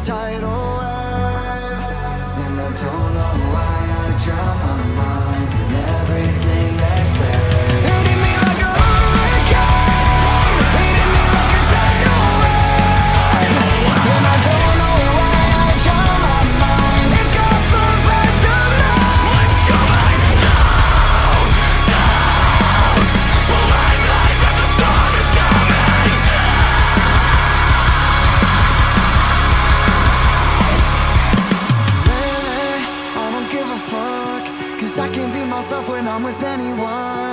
tidal wave. And I don't know why I drown my mind in everything they say. Hitting me like a hurricane, hitting me like a tidal wave. And I don't know why I drown my mind. It got the best of me. Let's go back down, down. Blind lights as the storm is coming down. Lately, I don't give a fuck, 'cause I can't be myself when I'm with anyone.